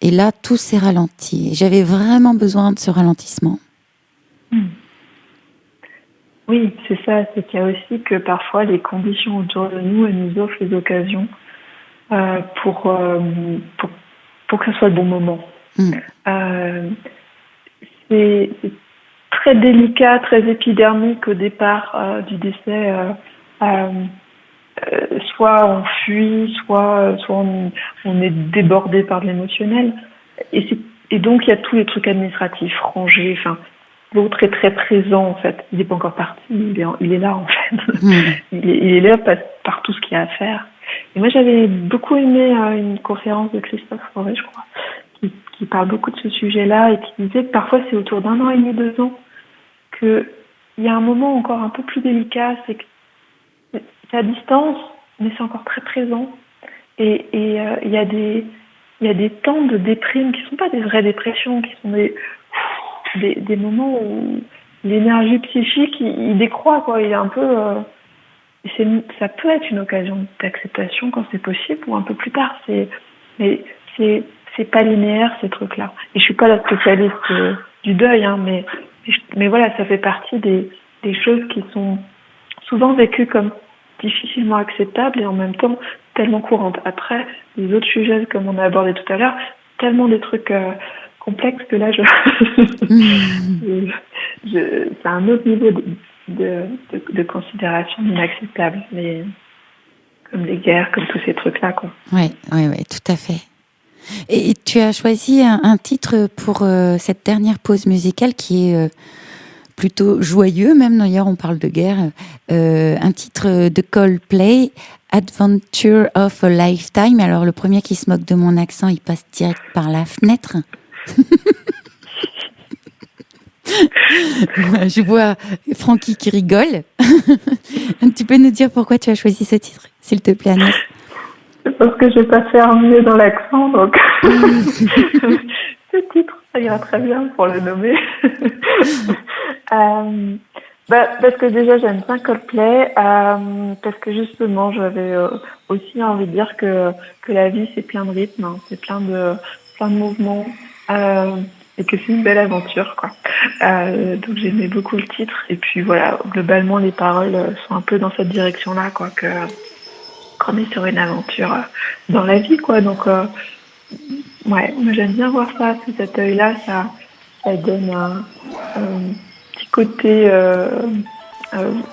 Et là, tout s'est ralenti. Et j'avais vraiment besoin de ce ralentissement. Oui, c'est ça. C'est qu'il y a aussi que parfois les conditions autour de nous, elles nous offrent les occasions pour que ce soit le bon moment. C'est très délicat, très épidermique au départ du décès. Soit on fuit, soit on est débordé par de l'émotionnel. Et donc il y a tous les trucs administratifs, rangés. Enfin, l'autre est très présent en fait. Il n'est pas encore parti, il est là en fait. Il est là par tout ce qu'il y a à faire. Et moi j'avais beaucoup aimé une conférence de Christophe Forêt, je crois, qui parle beaucoup de ce sujet-là et qui disait que parfois c'est autour d'1 an et demi, 2 ans qu'il y a un moment encore un peu plus délicat, c'est que c'est à distance, mais c'est encore très présent. Et il y a des temps de déprime qui sont pas des vraies dépressions, qui sont des moments où l'énergie psychique il décroît, quoi. Il est un peu ça peut être une occasion d'acceptation quand c'est possible ou un peu plus tard. Mais c'est pas linéaire ces trucs-là. Et je suis pas la spécialiste du deuil, hein, mais voilà, ça fait partie des choses qui sont souvent vécues comme difficilement acceptables et en même temps tellement courantes. Après, les autres sujets, comme on a abordé tout à l'heure, tellement des trucs complexes que là, c'est un autre niveau de considération d'inacceptable, mais comme les guerres, comme tous ces trucs-là, quoi. Ouais, tout à fait. Et tu as choisi un titre pour cette dernière pause musicale qui est plutôt joyeux, même d'ailleurs on parle de guerre, un titre de Coldplay, Adventure of a Lifetime. Alors le premier qui se moque de mon accent, il passe direct par la fenêtre. Je vois Francky qui rigole. Tu peux nous dire pourquoi tu as choisi ce titre, s'il te plaît, Agnès? Parce que je vais pas faire mieux dans l'accent, donc ce titre, ça ira très bien pour le nommer. Parce que déjà j'aime bien Coldplay, parce que justement j'avais aussi envie de dire que la vie c'est plein de rythmes, hein, c'est plein de mouvements, et que c'est une belle aventure, quoi. Donc j'aimais beaucoup le titre, et puis voilà, globalement les paroles sont un peu dans cette direction-là, quoi, qu'on est sur une aventure dans la vie, quoi. Donc moi j'aime bien voir ça sous cet œil-là, ça donne un petit côté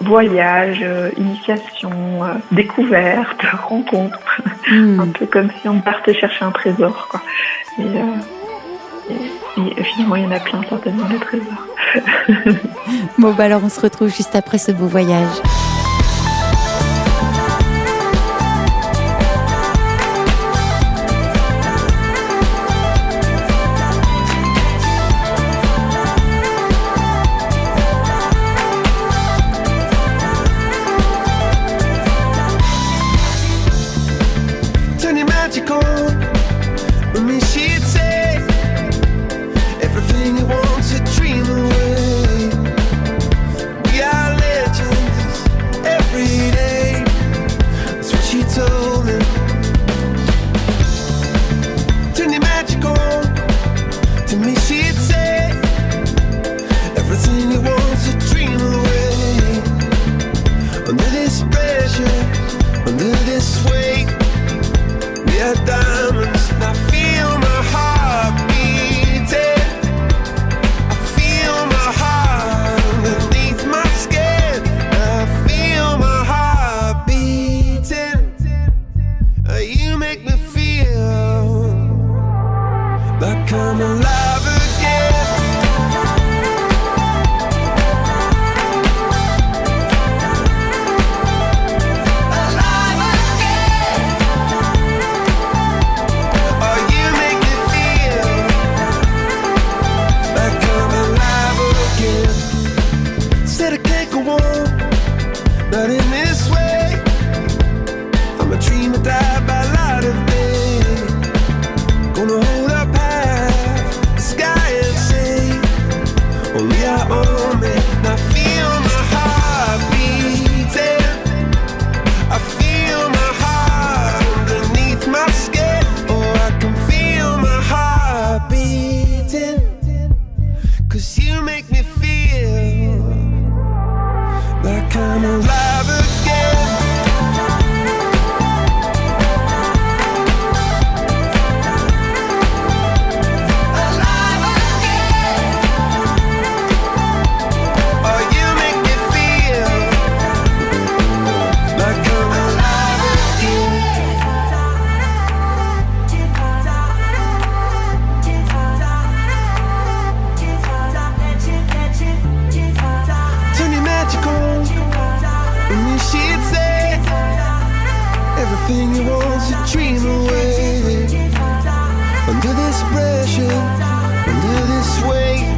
voyage, initiation, découverte, rencontre, un peu comme si on partait chercher un trésor, quoi. Et finalement il y en a plein, certainement, des trésors. Bon alors on se retrouve juste après ce beau voyage. everything you want to dream away. Under this pressure, under this weight,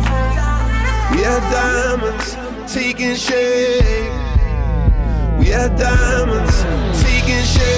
we are diamonds taking shape. We are diamonds taking shape.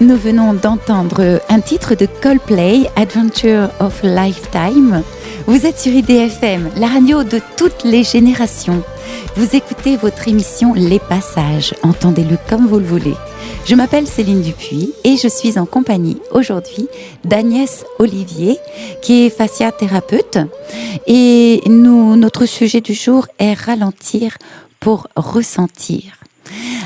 Nous venons d'entendre un titre de Coldplay, Adventure of a Lifetime. Vous êtes sur IDFM, la radio de toutes les générations. Vous écoutez votre émission Les Passages, entendez-le comme vous le voulez. Je m'appelle Céline Dupuis et je suis en compagnie aujourd'hui d'Agnès Olivier, qui est fasciathérapeute. Et notre sujet du jour est ralentir pour ressentir.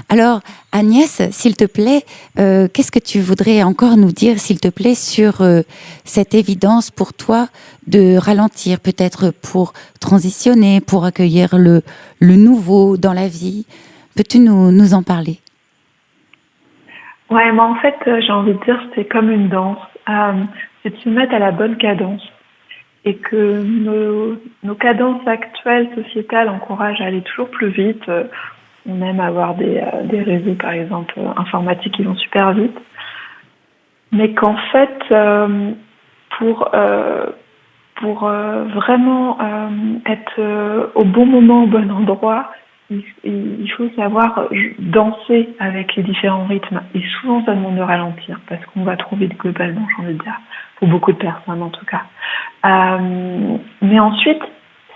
Alors, Agnès, s'il te plaît, qu'est-ce que tu voudrais encore nous dire, s'il te plaît, sur cette évidence pour toi de ralentir, peut-être pour transitionner, pour accueillir le nouveau dans la vie? Peux-tu nous en parler? Ouais, moi en fait, j'ai envie de dire c'est comme une danse. C'est de se mettre à la bonne cadence. Et que nos cadences actuelles, sociétales, encouragent à aller toujours plus vite. On aime avoir des réseaux, par exemple, informatiques qui vont super vite. Mais qu'en fait, pour vraiment être au bon moment, au bon endroit, il faut savoir danser avec les différents rythmes. Et souvent, ça demande de ralentir, parce qu'on va trop vite globalement, j'ai envie de dire. Pour beaucoup de personnes, en tout cas. Mais ensuite,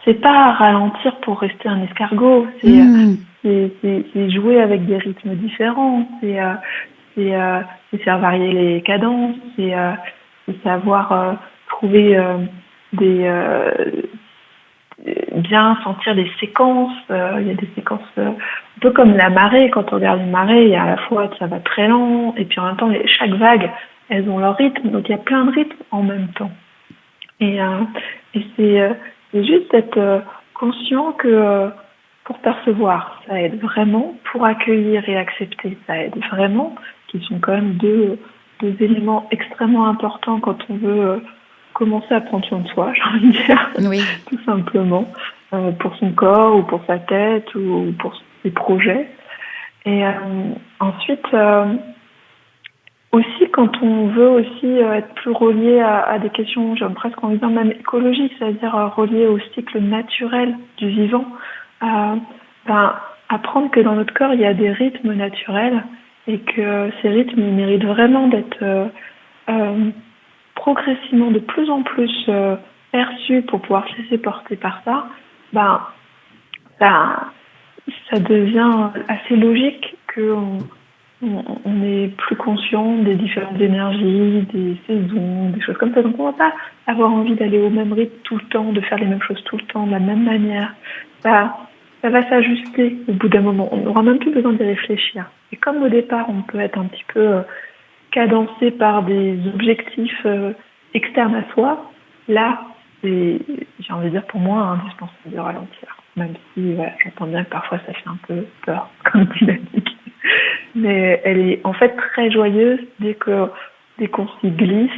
c'est pas ralentir pour rester un escargot. C'est jouer avec des rythmes différents. C'est faire varier les cadences. C'est savoir trouver bien sentir des séquences. Il y a des séquences un peu comme la marée. Quand on regarde une marée, il y a à la fois ça va très lent et puis en même temps chaque vague, elles ont leur rythme. Donc il y a plein de rythmes en même temps. Et c'est juste être conscient que pour percevoir, ça aide vraiment. Pour accueillir et accepter, ça aide vraiment. Qui sont quand même deux éléments extrêmement importants quand on veut commencer à prendre soin de soi, j'ai envie de dire. Oui. Tout simplement. Pour son corps ou pour sa tête ou pour ses projets. Et ensuite, aussi quand on veut aussi être plus relié à des questions, j'ai presque envie de dire même écologiques, c'est-à-dire relié au cycle naturel du vivant, apprendre que dans notre corps, il y a des rythmes naturels et que ces rythmes ils méritent vraiment d'être progressivement de plus en plus perçus pour pouvoir se laisser porter par ça, ça devient assez logique qu'on est plus conscient des différentes énergies, des saisons, des choses comme ça. Donc on ne va pas avoir envie d'aller au même rythme tout le temps, de faire les mêmes choses tout le temps, de la même manière. Ça va s'ajuster au bout d'un moment. On n'aura même plus besoin d'y réfléchir. Et comme au départ, on peut être un petit peu cadencé par des objectifs externes à soi, là, c'est, j'ai envie de dire pour moi, indispensable de ralentir. Même si j'entends bien que parfois ça fait un peu peur comme dynamique. Mais elle est en fait très joyeuse dès qu'on s'y glisse.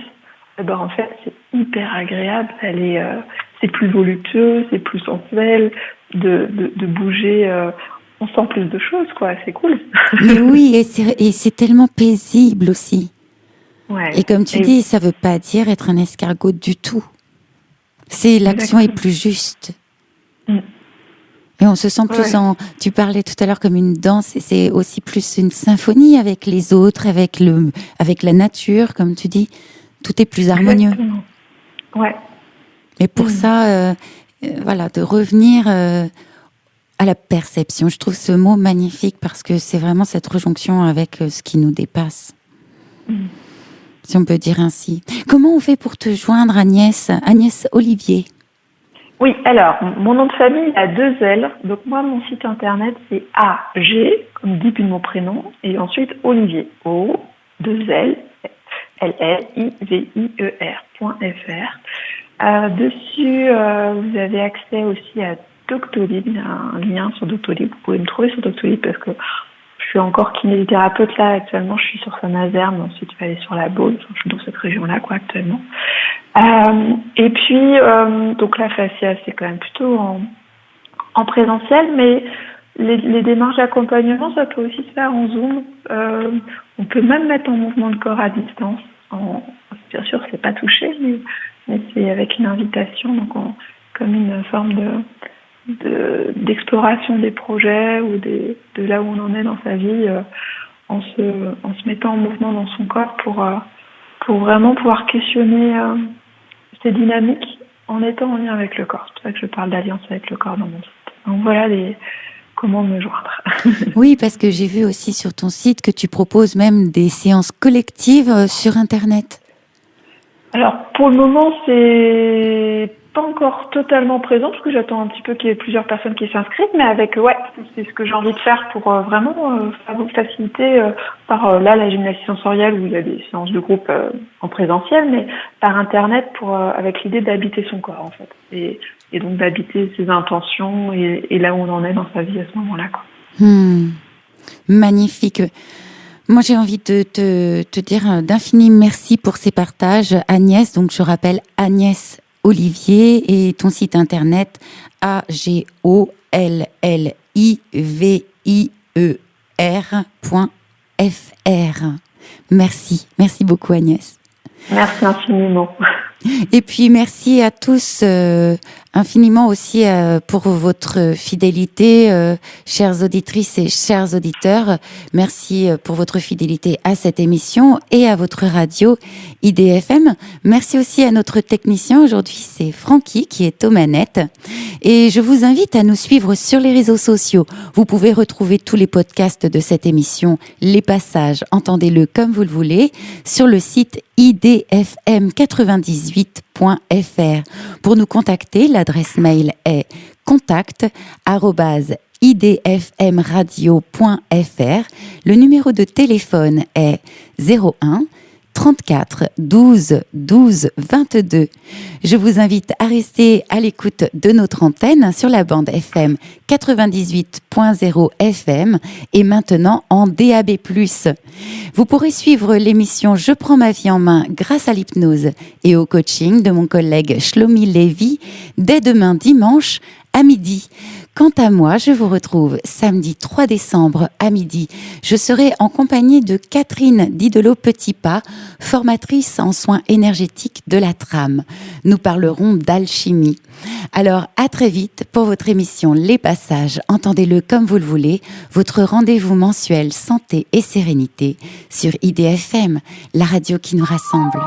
En fait, c'est hyper agréable. C'est plus voluptueux, c'est plus sensuel de bouger. On sent plus de choses, quoi. C'est cool. Mais oui, et c'est tellement paisible aussi. Ouais. Et comme tu dis, ça veut pas dire être un escargot du tout. C'est l'action est plus juste. Et on se sent plus tu parlais tout à l'heure comme une danse, et c'est aussi plus une symphonie avec les autres, avec la nature, comme tu dis. Tout est plus harmonieux. Exactement. Ouais. Mais pour ça, voilà, de revenir à la perception. Je trouve ce mot magnifique parce que c'est vraiment cette rejonction avec ce qui nous dépasse. Si on peut dire ainsi. Comment on fait pour te joindre, Agnès Olivier? Oui, alors, mon nom de famille a 2 L. Donc, moi, mon site internet, c'est AG, comme dit puis mon prénom, et ensuite Olivier. O, 2 L, LLIVIER.fr. Dessus, vous avez accès aussi à Doctolib. Il y a un lien sur Doctolib. Vous pouvez me trouver sur Doctolib parce que je suis encore kinésithérapeute là actuellement. Je suis sur Saint-Nazaire, mais ensuite je vais aller sur la Baule. Enfin, je suis dans cette région-là actuellement. Et puis, donc la fascia, c'est quand même plutôt en présentiel, mais les démarches d'accompagnement, ça peut aussi se faire en Zoom. On peut même mettre en mouvement le corps à distance. Bien sûr, c'est pas touché, mais c'est avec une invitation, donc comme une forme d'exploration des projets ou de là où on en est dans sa vie, en se mettant en mouvement dans son corps pour vraiment pouvoir questionner ces dynamiques en étant en lien avec le corps. C'est pour ça que je parle d'alliance avec le corps dans mon site. Donc voilà comment me joindre. Oui, parce que j'ai vu aussi sur ton site que tu proposes même des séances collectives sur Internet. Alors, pour le moment, c'est pas encore totalement présent, parce que j'attends un petit peu qu'il y ait plusieurs personnes qui s'inscrivent, mais c'est ce que j'ai envie de faire pour vraiment vous faciliter par la gymnastie sensorielle, où il y a des séances de groupe en présentiel, mais par Internet, avec l'idée d'habiter son corps, en fait. Et donc d'habiter ses intentions et là où on en est dans sa vie à ce moment-là, quoi. Magnifique. Moi, j'ai envie de te dire d'infini merci pour ces partages, Agnès. Donc, je rappelle Agnès Olivier et ton site internet AGOLLIVIER.fr. Merci beaucoup, Agnès. Merci infiniment. Et puis merci à tous infiniment aussi pour votre fidélité, chères auditrices et chers auditeurs. Merci pour votre fidélité à cette émission et à votre radio IDFM. Merci aussi à notre technicien. Aujourd'hui, c'est Francky qui est aux manettes. Et je vous invite à nous suivre sur les réseaux sociaux. Vous pouvez retrouver tous les podcasts de cette émission, les passages, entendez-le comme vous le voulez, sur le site idfm98.fr. Pour nous contacter, l'adresse mail est contact@idfmradio.fr. Le numéro de téléphone est 01 34 12 12 22. Je vous invite à rester à l'écoute de notre antenne sur la bande FM 98.0 FM et maintenant en DAB+. Vous pourrez suivre l'émission Je prends ma vie en main grâce à l'hypnose et au coaching de mon collègue Shlomi Lévy dès demain dimanche à midi. Quant à moi, je vous retrouve samedi 3 décembre à midi. Je serai en compagnie de Catherine Didelot-Petitpas, formatrice en soins énergétiques de la trame. Nous parlerons d'alchimie. Alors, à très vite pour votre émission Les Passages. Entendez-le comme vous le voulez, votre rendez-vous mensuel santé et sérénité sur IDFM, la radio qui nous rassemble.